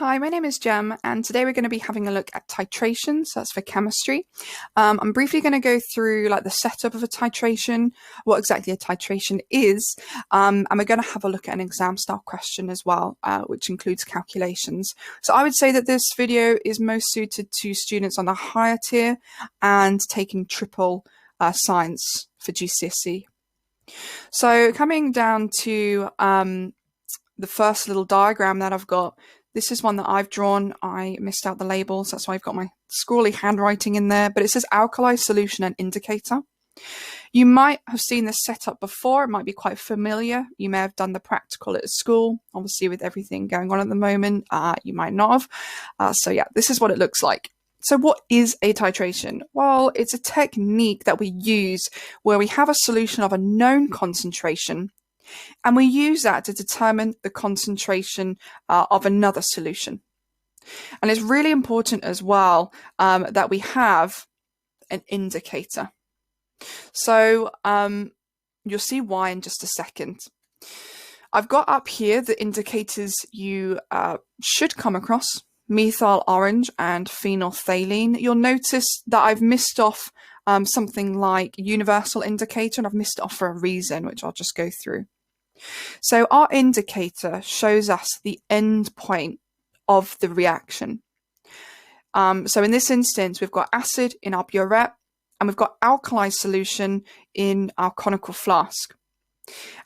Hi, my name is Jem, and today we're going to be having a look at titrations. That's for chemistry. I'm briefly going to go through the setup of a titration, what exactly a titration is, and we're going to have a look at an exam style question as well, which includes calculations. So I would say that this video is most suited to students on the higher tier and taking triple science for GCSE. So coming down to the first little diagram that I've got, this is one that I've drawn. I missed out the labels, that's why I've got my scrawly handwriting in there, but it says alkali solution and indicator. You might have seen this setup before, it might be quite familiar. You may have done the practical at school. Obviously with everything going on at the moment, you might not have. So yeah, this is what it looks like. So what is a titration? Well, it's a technique that we use where we have a solution of a known concentration, and we use that to determine the concentration of another solution. And it's really important as well that we have an indicator. So you'll see why in just a second. I've got up here the indicators you should come across: methyl orange and phenolphthalein. You'll notice that I've missed off something like universal indicator, and I've missed it off for a reason, which I'll just go through. So our indicator shows us the end point of the reaction. So in this instance, we've got acid in our burette, and we've got alkali solution in our conical flask.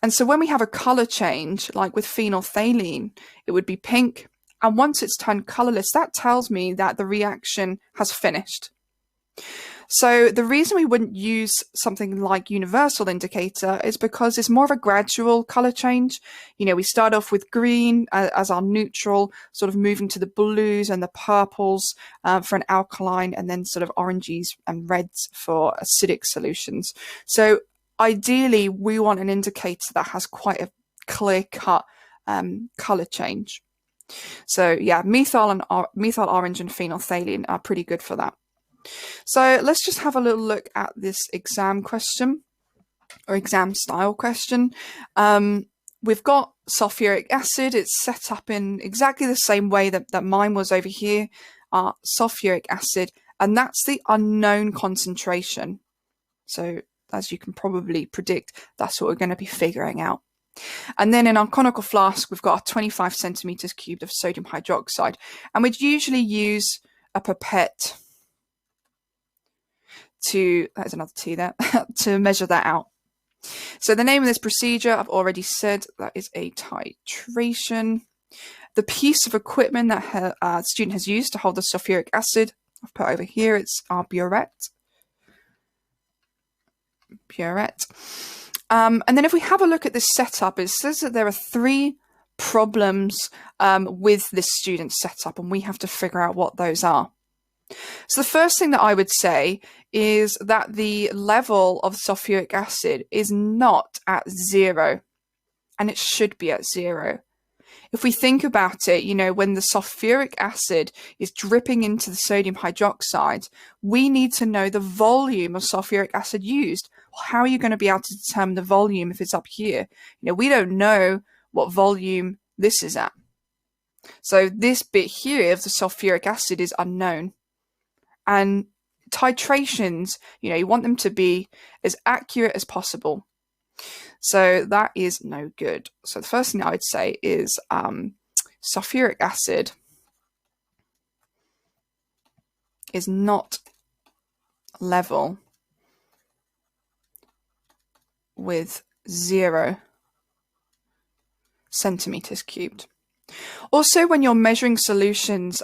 And so when we have a color change, like with phenolphthalein, it would be pink. And once it's turned colorless, that tells me that the reaction has finished. So the reason we wouldn't use something like universal indicator is because it's more of a gradual color change. You know, we start off with green as our neutral, sort of moving to the blues and the purples for an alkaline, and then sort of oranges and reds for acidic solutions. So ideally, we want an indicator that has quite a clear-cut color change. So yeah, methyl orange and phenolphthalein are pretty good for that. So let's just have a little look at this exam question, or exam style question. We've got sulfuric acid. It's set up in exactly the same way that mine was over here, sulfuric acid, and that's the unknown concentration. So as you can probably predict, that's what we're going to be figuring out. And then in our conical flask, we've got 25 centimeters cubed of sodium hydroxide, and we'd usually use a pipette there's another T there, to measure that out. So the name of this procedure, I've already said, that is a titration. The piece of equipment that the student has used to hold the sulfuric acid, I've put over here, it's our burette. And then if we have a look at this setup, it says that there are 3 problems with this student setup, and we have to figure out what those are. So the first thing that I would say is that the level of sulfuric acid is not at 0, and it should be at 0. If we think about it, you know, when the sulfuric acid is dripping into the sodium hydroxide, we need to know the volume of sulfuric acid used. Well, how are you going to be able to determine the volume if it's up here? You know, we don't know what volume this is at. So this bit here of the sulfuric acid is unknown. And titrations, you know, you want them to be as accurate as possible. So that is no good. So the first thing I would say is sulfuric acid is not level with 0 centimeters cubed. Also, when you're measuring solutions,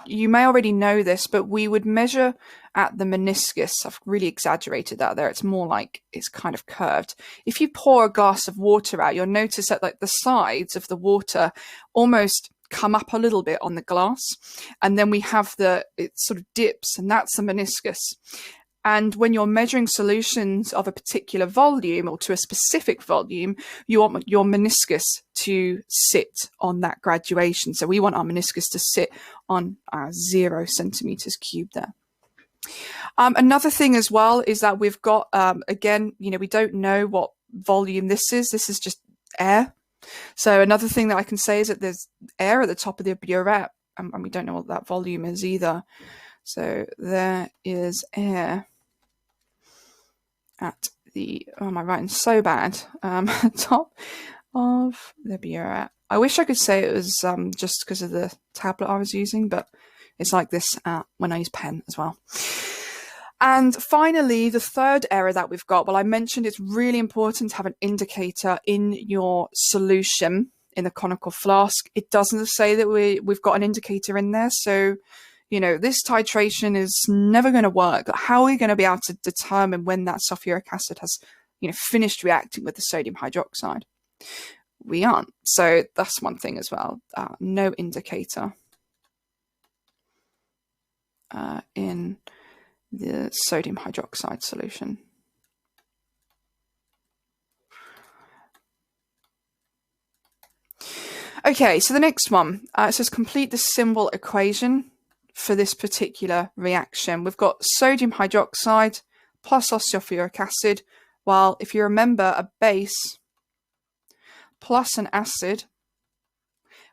you may already know this, but we would measure at the meniscus. I've really exaggerated that there. It's more like it's kind of curved. If you pour a glass of water out, you'll notice that the sides of the water almost come up a little bit on the glass. And then we have it sort of dips, and that's the meniscus. And when you're measuring solutions of a particular volume or to a specific volume, you want your meniscus to sit on that graduation. So we want our meniscus to sit on 0 centimeters cubed there. Another thing as well is that we've got, again, you know, we don't know what volume this is. This is just air. So another thing that I can say is that there's air at the top of the burette, and we don't know what that volume is either. So there is air at the, oh, my writing's so bad, top of the burette. I wish I could say it was just because of the tablet I was using, but it's like this when I use pen as well. And finally, the third error that we've got, well, I mentioned it's really important to have an indicator in your solution in the conical flask. It doesn't say that we've got an indicator in there. So, you know, this titration is never going to work. How are we going to be able to determine when that sulfuric acid has, you know, finished reacting with the sodium hydroxide? We aren't. So that's one thing as well. No indicator in the sodium hydroxide solution. Okay, so the next one, it says complete the symbol equation for this particular reaction. We've got sodium hydroxide plus our sulfuric acid, while if you remember, a base plus an acid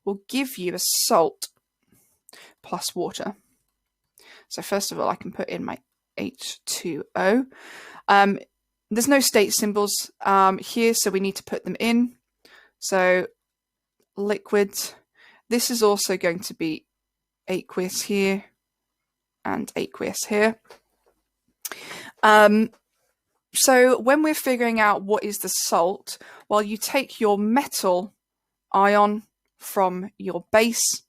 will give you a salt plus water. So first of all, I can put in my H2O. There's no state symbols here, so we need to put them in. So liquid, this is also going to be aqueous here and aqueous here. So when we're figuring out what is the salt, well, you take your metal ion from your base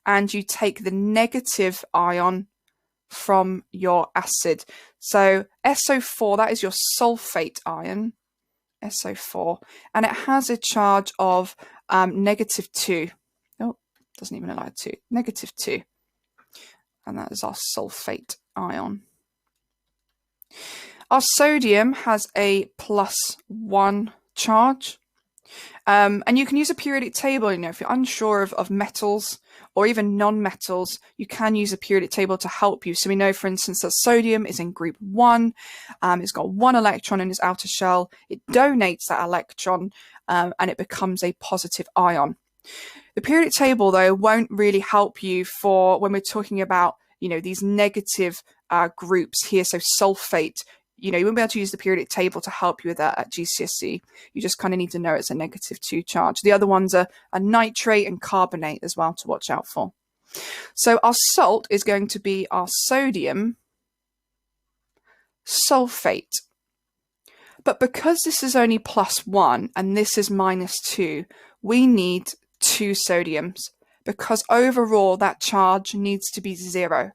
and you take the negative ion from your acid. So SO4, that is your sulfate ion, SO4, and it has a charge of -2. Oh, doesn't even allow 2. -2. And that is our sulfate ion. Our sodium has a +1 charge. And you can use a periodic table, you know, if you're unsure of metals or even non-metals, you can use a periodic table to help you. So we know, for instance, that sodium is in group 1. It's got 1 electron in its outer shell. It donates that electron and it becomes a positive ion. The periodic table, though, won't really help you for when we're talking about, you know, these negative groups here. So sulfate, you know, you won't be able to use the periodic table to help you with that at GCSE. You just kind of need to know it's a -2 charge. The other ones are nitrate and carbonate as well to watch out for. So our salt is going to be our sodium sulfate. But because this is only +1 and this is -2, we need 2 sodiums because overall that charge needs to be 0.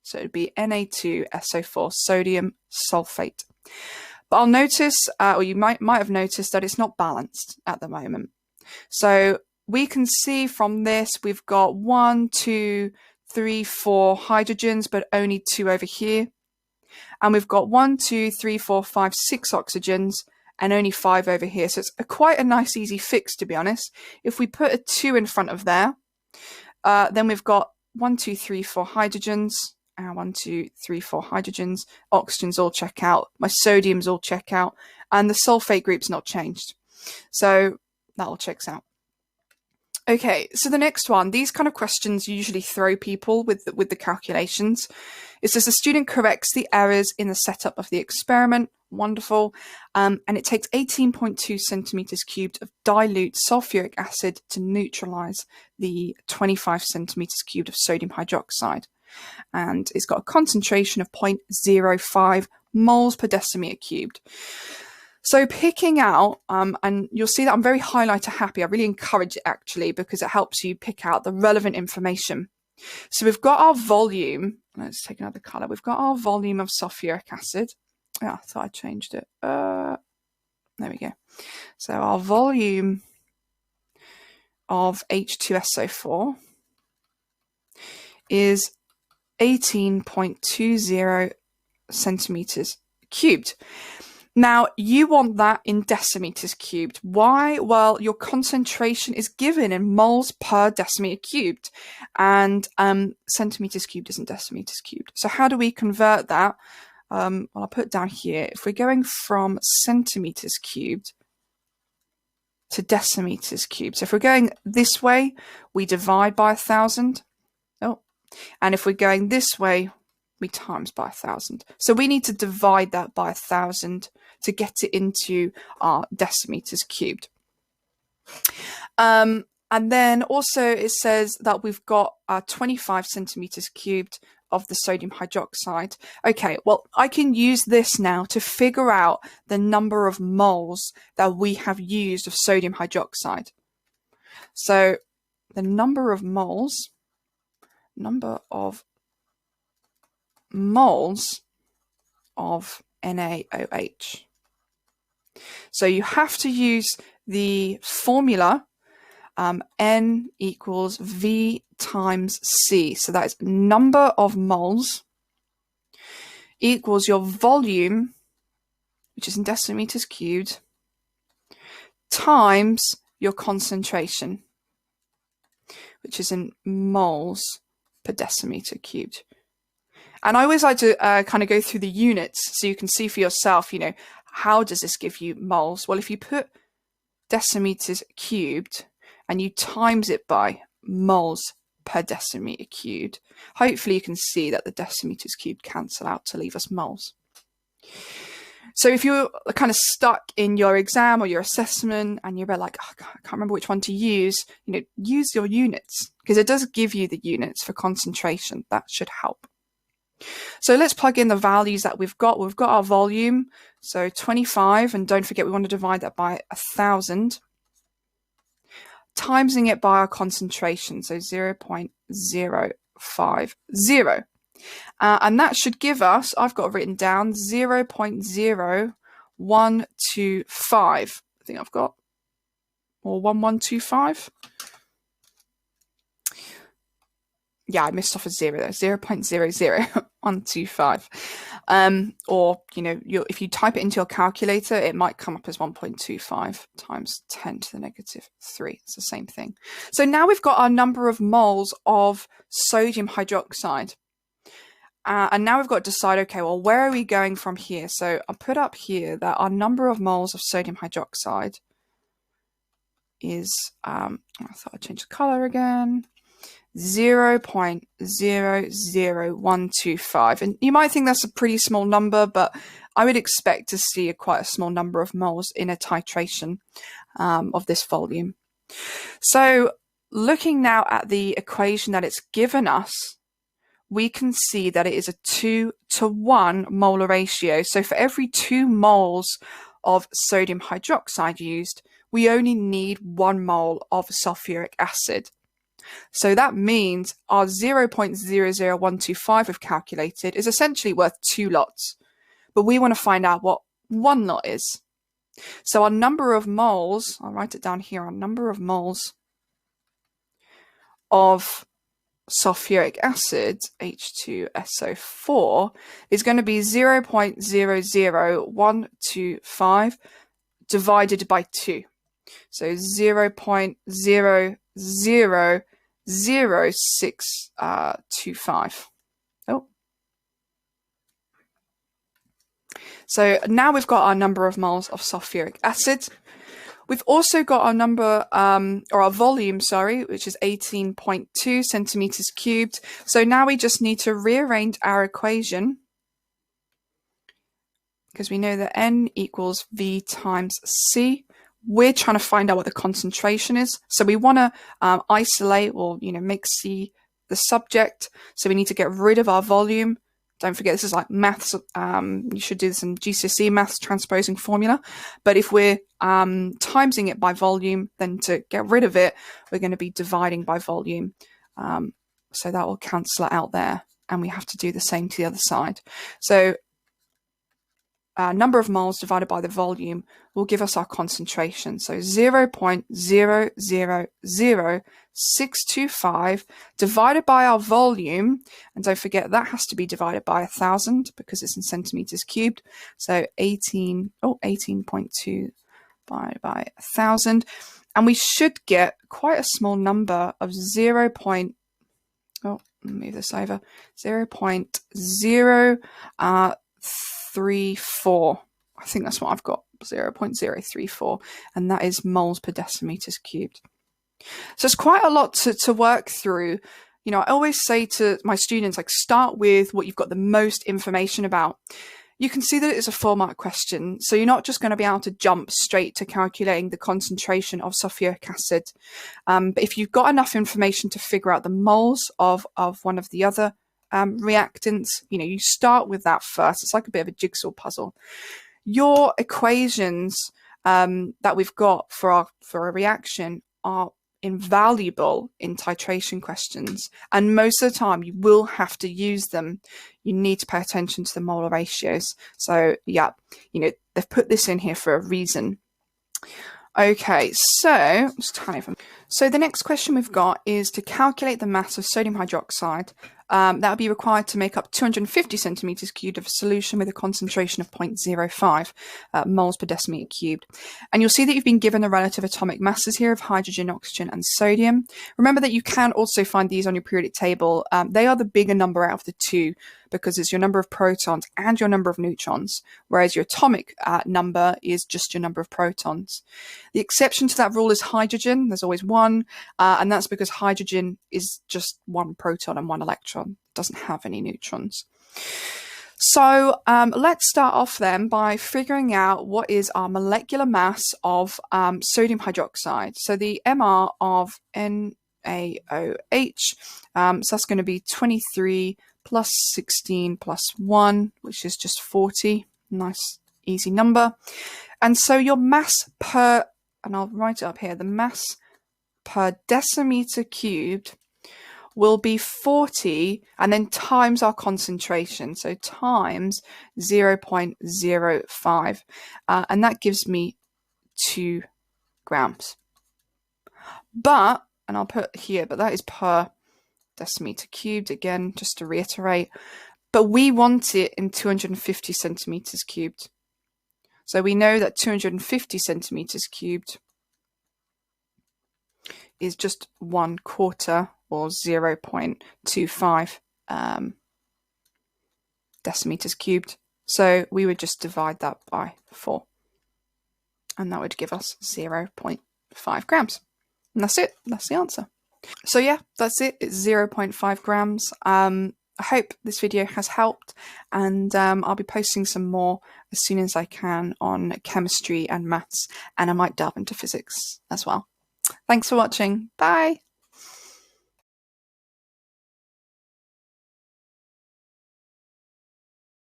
So it'd be Na2SO4, sodium sulfate. But I'll notice, or you might have noticed that it's not balanced at the moment. So we can see from this, we've got 1, 2, 3, 4 hydrogens, but only 2 over here. And we've got 1, 2, 3, 4, 5, 6 oxygens, and only 5 over here. So it's quite a nice, easy fix, to be honest. If we put a 2 in front of there, then we've got 1, 2, 3, 4 hydrogens. 1, 2, 3, 4 hydrogens, oxygens all check out, my sodiums all check out, and the sulfate group's not changed. So that all checks out. Okay, so the next one, these kind of questions usually throw people with the calculations. It says the student corrects the errors in the setup of the experiment. Wonderful. And it takes 18.2 centimeters cubed of dilute sulfuric acid to neutralize the 25 centimeters cubed of sodium hydroxide. And it's got a concentration of 0.05 moles per decimeter cubed. So picking out, and you'll see that I'm very highlighter happy. I really encourage it actually because it helps you pick out the relevant information. So we've got our volume. Let's take another color. We've got our volume of sulfuric acid. Oh, I thought I changed it. There we go. So our volume of H2SO4 is 18.20 centimeters cubed. Now, you want that in decimeters cubed. Why? Well, your concentration is given in moles per decimeter cubed, and centimeters cubed isn't decimeters cubed. So how do we convert that? Well, I'll put it down here. If we're going from centimeters cubed to decimeters cubed. So if we're going this way, we divide by 1,000. Oh, and if we're going this way, we times by 1,000. So we need to divide that by 1,000 to get it into our decimeters cubed. And then also it says that we've got 25 centimeters cubed of the sodium hydroxide. Okay, well, I can use this now to figure out the number of moles that we have used of sodium hydroxide. So the number of moles of NaOH. So you have to use the formula N equals V times C. So that is number of moles equals your volume, which is in decimeters cubed, times your concentration, which is in moles per decimeter cubed. And I always like to kind of go through the units so you can see for yourself, you know, how does this give you moles? Well, if you put decimeters cubed and you times it by moles per decimeter cubed, hopefully you can see that the decimeters cubed cancel out to leave us moles. So if you're kind of stuck in your exam or your assessment and you're a bit like, oh, I can't remember which one to use, you know, use your units, because it does give you the units for concentration. That should help. So let's plug in the values that we've got. We've got our volume, so 25, and don't forget we want to divide that by 1,000, timesing it by our concentration, so 0.050. And that should give us, I've got written down 0.0125. I think I've got, or 1125. Yeah, I missed off a zero there, 0.00125. Or, you know, if you type it into your calculator, it might come up as 1.25 times 10 to the negative 3. It's the same thing. So now we've got our number of moles of sodium hydroxide. And now we've got to decide, okay, well, where are we going from here? So I'll put up here that our number of moles of sodium hydroxide is, I thought I'd change the color again, 0.00125. And you might think that's a pretty small number, but I would expect to see quite a small number of moles in a titration of this volume. So looking now at the equation that it's given us, we can see that it is a 2-to-1 molar ratio. So for every 2 moles of sodium hydroxide used, we only need 1 mole of sulfuric acid. So that means our 0.00125 we've calculated is essentially worth 2 lots. But we want to find out what 1 lot is. So our number of moles, I'll write it down here, our number of moles of sulfuric acid, H2SO4, is going to be 0.00125 divided by 2. So 0.00625. Oh. So now we've got our number of moles of sulfuric acid. We've also got our number, or our volume, sorry, which is 18.2 centimeters cubed. So now we just need to rearrange our equation, because we know that N equals V times C. We're trying to find out what the concentration is. So we want to isolate, or, you know, make C the subject. So we need to get rid of our volume. Don't forget, this is like maths. You should do this in GCSE maths transposing formula. But if we're timesing it by volume, then to get rid of it, we're going to be dividing by volume. So that will cancel it out there. And we have to do the same to the other side. So number of moles divided by the volume will give us our concentration. So 0.000625 divided by our volume, and don't forget that has to be divided by 1,000 because it's in centimeters cubed. So 18.2 by 1,000, and we should get quite a small number of 0.034. I think that's what I've got 0.034, and that is moles per decimeters cubed. So it's quite a lot to work through. You know, I always say to my students, like, start with what you've got the most information about. You can see that it's a 4-mark question, so you're not just going to be able to jump straight to calculating the concentration of sulfuric acid. But if you've got enough information to figure out the moles of one of the other reactants, you know, you start with that first. It's like a bit of a jigsaw puzzle. Your equations that we've got for a reaction are invaluable in titration questions, and most of the time you will have to use them. You need to pay attention to the molar ratios. So yeah, you know, they've put this in here for a reason. Okay, so the next question we've got is to calculate the mass of sodium hydroxide. That would be required to make up 250 centimeters cubed of a solution with a concentration of 0.05 moles per decimeter cubed. And you'll see that you've been given the relative atomic masses here of hydrogen, oxygen, and sodium. Remember that you can also find these on your periodic table. They are the bigger number out of the two, because it's your number of protons and your number of neutrons, whereas your atomic number is just your number of protons. The exception to that rule is hydrogen. There's always one, and that's because hydrogen is just one proton and one electron. It doesn't have any neutrons. So let's start off then by figuring out what is our molecular mass of sodium hydroxide. So the MR of NaOH, so that's going to be 23 plus 16 plus 1, which is just 40. Nice, easy number. And so your mass per, and I'll write it up here, the mass per decimeter cubed will be 40, and then times our concentration, so times 0.05, and that gives me 2 grams. But, and I'll put here, but that is per decimeter cubed, again, just to reiterate, but we want it in 250 centimeters cubed. So we know that 250 centimeters cubed is just 1/4, or 0.25 decimeters cubed. So we would just divide that by 4, and that would give us 0.5 grams. And that's it. That's the answer. So yeah, that's it. It's 0.5 grams. I hope this video has helped, and I'll be posting some more as soon as I can on chemistry and maths, and I might delve into physics as well. Thanks for watching. Bye.